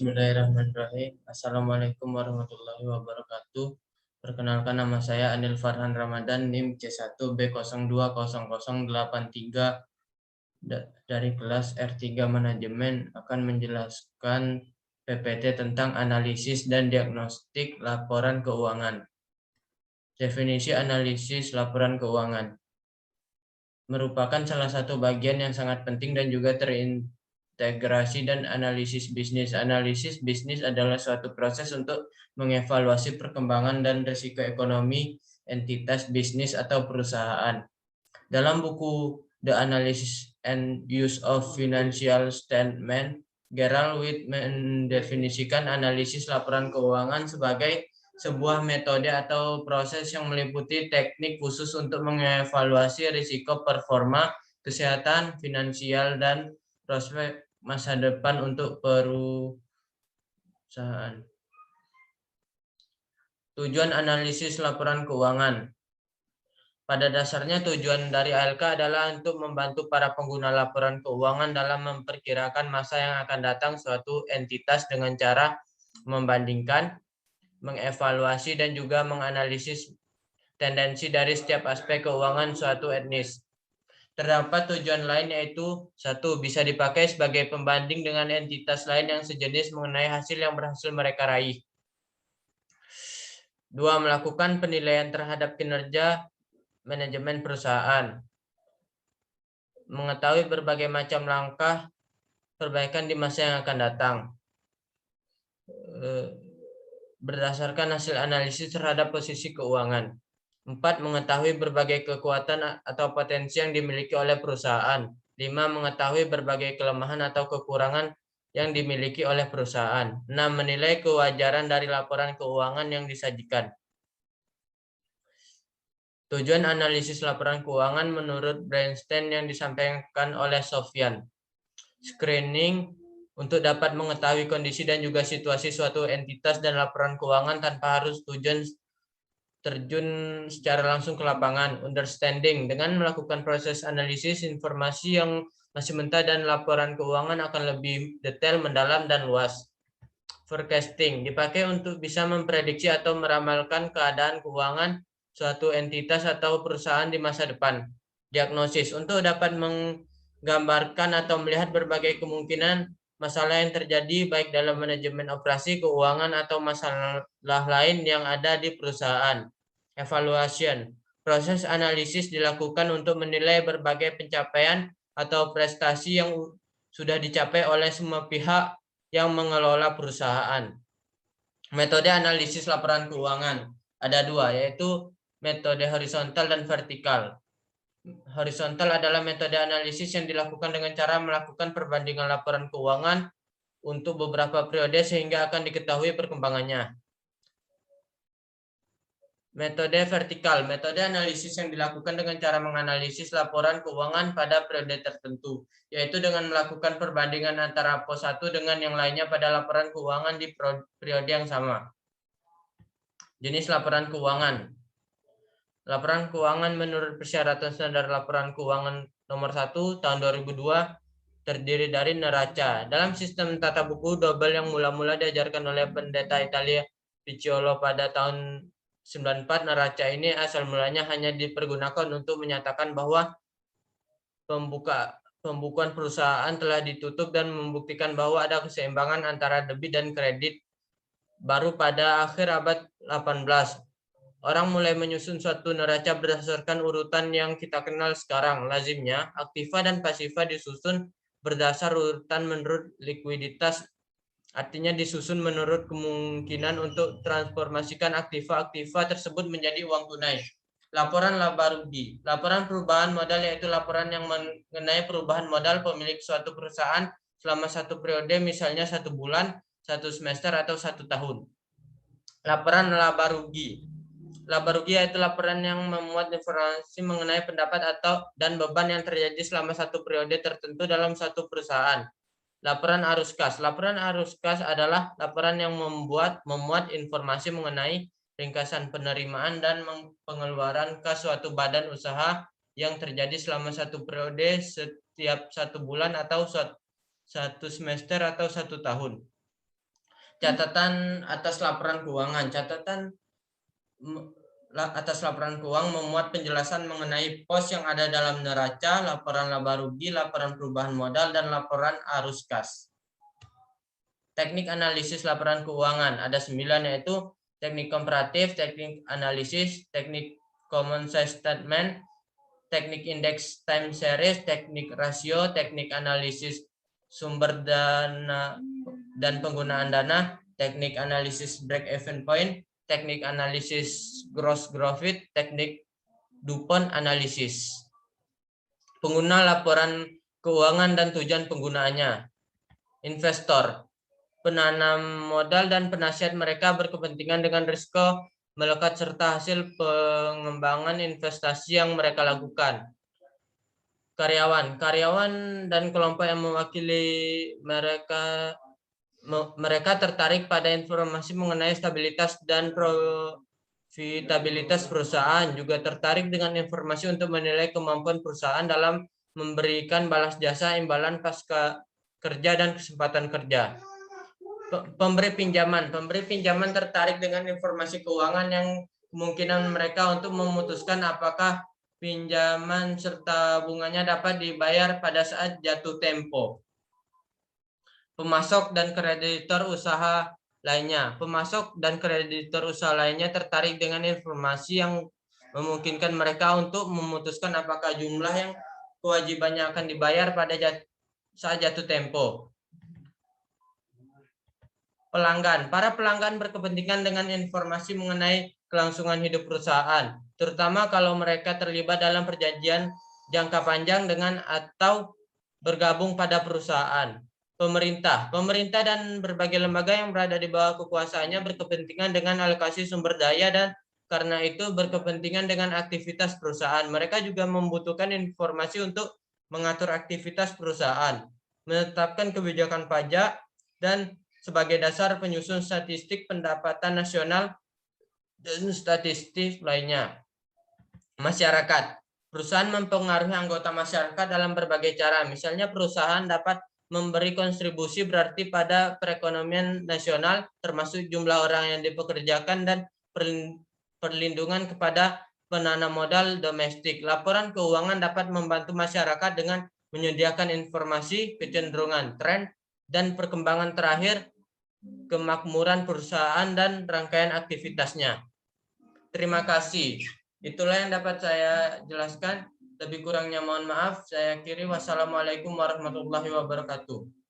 Bismillahirrahmanirrahim. Assalamualaikum warahmatullahi wabarakatuh. Perkenalkan, nama saya Anil Farhan Ramadan, NIM C1B020083 dari kelas R3 Manajemen, akan menjelaskan PPT tentang analisis dan diagnostik laporan keuangan. Definisi analisis laporan keuangan merupakan salah satu bagian yang sangat penting dan juga terintegrasi dan analisis bisnis. Analisis bisnis adalah suatu proses untuk mengevaluasi perkembangan dan risiko ekonomi entitas bisnis atau perusahaan. Dalam buku The Analysis and Use of Financial Statement, Gerald Witt mendefinisikan analisis laporan keuangan sebagai sebuah metode atau proses yang meliputi teknik khusus untuk mengevaluasi risiko performa, kesehatan, finansial, dan prospek masa depan untuk perusahaan. Tujuan analisis laporan keuangan. Pada dasarnya tujuan dari ALK adalah untuk membantu para pengguna laporan keuangan dalam memperkirakan masa yang akan datang suatu entitas dengan cara membandingkan, mengevaluasi, dan juga menganalisis tendensi dari setiap aspek keuangan suatu etnis. Terdapat tujuan lain, yaitu 1. Bisa dipakai sebagai pembanding dengan entitas lain yang sejenis mengenai hasil yang berhasil mereka raih. 2. Melakukan penilaian terhadap kinerja manajemen perusahaan. Mengetahui berbagai macam langkah perbaikan di masa yang akan datang. Berdasarkan hasil analisis terhadap posisi keuangan. 4. Mengetahui berbagai kekuatan atau potensi yang dimiliki oleh perusahaan. 5. Mengetahui berbagai kelemahan atau kekurangan yang dimiliki oleh perusahaan. 6. Menilai kewajaran dari laporan keuangan yang disajikan. Tujuan analisis laporan keuangan menurut Bernstein yang disampaikan oleh Sofyan. Screening untuk dapat mengetahui kondisi dan juga situasi suatu entitas dan laporan keuangan tanpa harus terjun secara langsung ke lapangan. Understanding, dengan melakukan proses analisis informasi yang masih mentah dan laporan keuangan akan lebih detail, mendalam, dan luas. Forecasting, dipakai untuk bisa memprediksi atau meramalkan keadaan keuangan suatu entitas atau perusahaan di masa depan. Diagnosis, untuk dapat menggambarkan atau melihat berbagai kemungkinan masalah yang terjadi baik dalam manajemen operasi keuangan atau masalah lain yang ada di perusahaan. Evaluation, proses analisis dilakukan untuk menilai berbagai pencapaian atau prestasi yang sudah dicapai oleh semua pihak yang mengelola perusahaan. Metode analisis laporan keuangan ada 2, yaitu metode horizontal dan vertikal. Horizontal adalah metode analisis yang dilakukan dengan cara melakukan perbandingan laporan keuangan untuk beberapa periode sehingga akan diketahui perkembangannya. Metode vertikal, metode analisis yang dilakukan dengan cara menganalisis laporan keuangan pada periode tertentu, yaitu dengan melakukan perbandingan antara pos 1 dengan yang lainnya pada laporan keuangan di periode yang sama. Jenis laporan keuangan. Laporan keuangan menurut persyaratan standar laporan keuangan nomor 1 tahun 2002 terdiri dari neraca. Dalam sistem tata buku double yang mula-mula diajarkan oleh pendeta Italia Picciolo pada tahun 94, neraca ini asal mulanya hanya dipergunakan untuk menyatakan bahwa pembukuan perusahaan telah ditutup dan membuktikan bahwa ada keseimbangan antara debit dan kredit. Baru pada akhir abad 18, orang mulai menyusun suatu neraca berdasarkan urutan yang kita kenal sekarang. Lazimnya, aktiva dan pasiva disusun berdasar urutan menurut likuiditas, artinya disusun menurut kemungkinan untuk transformasikan aktiva tersebut menjadi uang tunai. Laporan laba rugi. Laporan perubahan modal yaitu laporan yang mengenai perubahan modal pemilik suatu perusahaan selama satu periode, misalnya 1 bulan, 1 semester, atau 1 tahun. Laporan laba rugi. Laba rugi yaitu laporan yang memuat informasi mengenai pendapat dan beban yang terjadi selama satu periode tertentu dalam satu perusahaan. Laporan arus kas. Laporan arus kas adalah laporan yang memuat informasi mengenai ringkasan penerimaan dan pengeluaran kas suatu badan usaha yang terjadi selama satu periode, setiap 1 bulan, atau 1 semester, atau 1 tahun. Catatan atas laporan keuangan. Catatan atas laporan keuangan memuat penjelasan mengenai pos yang ada dalam neraca, laporan laba rugi, laporan perubahan modal, dan laporan arus kas. Teknik analisis laporan keuangan ada 9, yaitu teknik komparatif, teknik analisis, teknik common size statement, teknik index time series, teknik rasio, teknik analisis sumber dana dan penggunaan dana, teknik analisis break-even point, teknik analisis gross profit, teknik DuPont analisis. Pengguna laporan keuangan dan tujuan penggunaannya. Investor, penanam modal dan penasihat mereka berkepentingan dengan risiko melekat serta hasil pengembangan investasi yang mereka lakukan. Karyawan dan kelompok yang mewakili mereka tertarik pada informasi mengenai stabilitas dan profitabilitas perusahaan, juga tertarik dengan informasi untuk menilai kemampuan perusahaan dalam memberikan balas jasa, imbalan pasca kerja, dan kesempatan kerja. Pemberi pinjaman tertarik dengan informasi keuangan yang kemungkinan mereka untuk memutuskan apakah pinjaman serta bunganya dapat dibayar pada saat jatuh tempo. Pemasok dan kreditor usaha lainnya. Pemasok dan kreditor usaha lainnya tertarik dengan informasi yang memungkinkan mereka untuk memutuskan apakah jumlah yang kewajibannya akan dibayar pada saat jatuh tempo. Pelanggan. Para pelanggan berkepentingan dengan informasi mengenai kelangsungan hidup perusahaan, terutama kalau mereka terlibat dalam perjanjian jangka panjang dengan atau bergabung pada perusahaan. Pemerintah dan berbagai lembaga yang berada di bawah kekuasaannya berkepentingan dengan alokasi sumber daya dan karena itu berkepentingan dengan aktivitas perusahaan. Mereka juga membutuhkan informasi untuk mengatur aktivitas perusahaan, menetapkan kebijakan pajak, dan sebagai dasar penyusun statistik pendapatan nasional dan statistik lainnya. Masyarakat. Perusahaan mempengaruhi anggota masyarakat dalam berbagai cara. Misalnya perusahaan dapat memberi kontribusi berarti pada perekonomian nasional, termasuk jumlah orang yang dipekerjakan dan perlindungan kepada penanam modal domestik. Laporan keuangan dapat membantu masyarakat dengan menyediakan informasi, kecenderungan, tren, dan perkembangan terakhir kemakmuran perusahaan dan rangkaian aktivitasnya. Terima kasih. Itulah yang dapat saya jelaskan. Lebih kurangnya mohon maaf. Saya akhiri. Wassalamualaikum warahmatullahi wabarakatuh.